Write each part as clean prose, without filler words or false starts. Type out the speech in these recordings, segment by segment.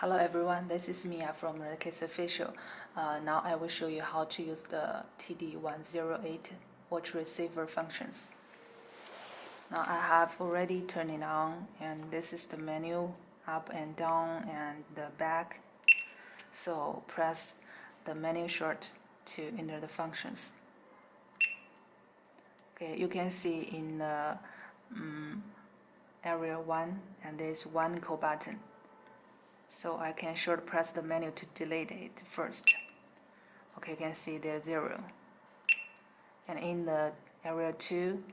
Hello everyone, this is Mia from Retekess Official. Now I will show you how to use the TD108 watch receiver functions. Now I have already turned it on, and this is the menu, up and down and the back. So press the menu short to enter the functions. Okay, you can see in the area 1, and there's one call button. So I can short press the menu to delete it first. Okay, you can see there's 0. And in the area 2,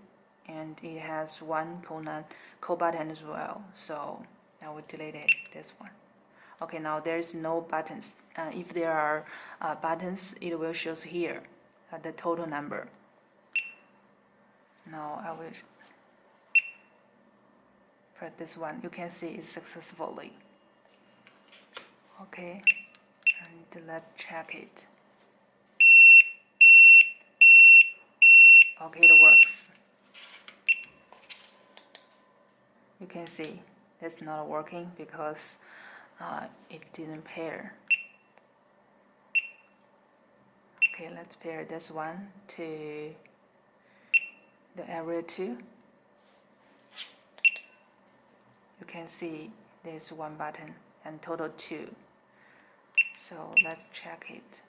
and it has one call button as well. So I will delete it, this one. Okay, now there's no buttons. If there are buttons, it will show here the total number. Now I will press this one. You can see it successfully. Okay, and let's check it. Okay, it works. You can see it's not working because it didn't pair. Okay, let's pair this one to the area 2. You can see there's one button and total 2. So let's check it.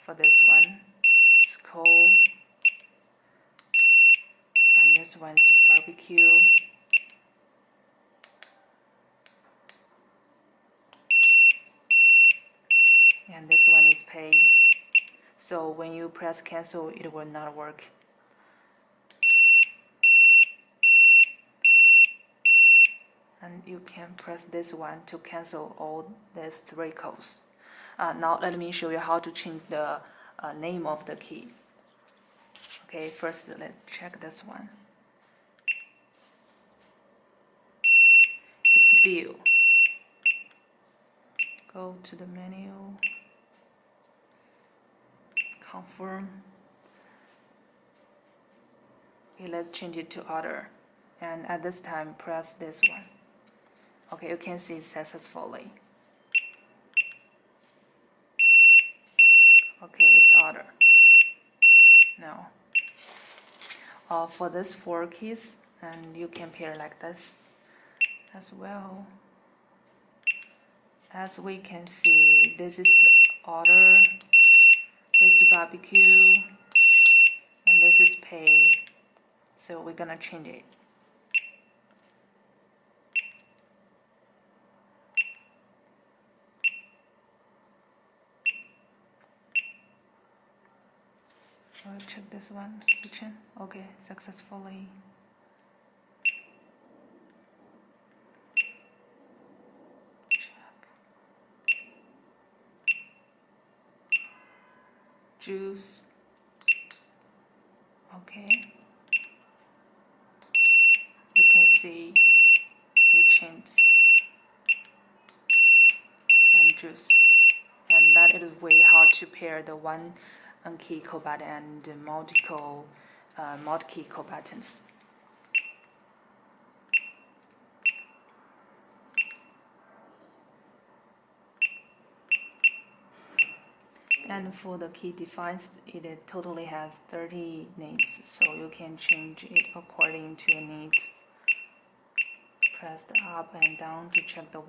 For this one, it's cold, and this one's barbecue. And this one is pay. So when you press cancel, it will not work. And you can press this one to cancel all these 3 calls. Now let me show you how to change the name of the key. Okay, first let's check this one. It's view. Go to the menu, confirm. Okay, let's change it to other. And at this time, press this one. Okay, you can see it successfully. Okay, it's other. Now, for this 4 keys, and you can pair like this as well. As we can see, this is order, this is barbecue, and this is pay. So we're gonna change it. I'll check this one, kitchen. Okay, successfully. Check. Juice. Okay. You can see it changes. And juice. And that is the way how to pair the one key call button and multi-key call buttons. And for the key defines, it totally has 30 needs, so you can change it according to your needs. Press the up and down to check the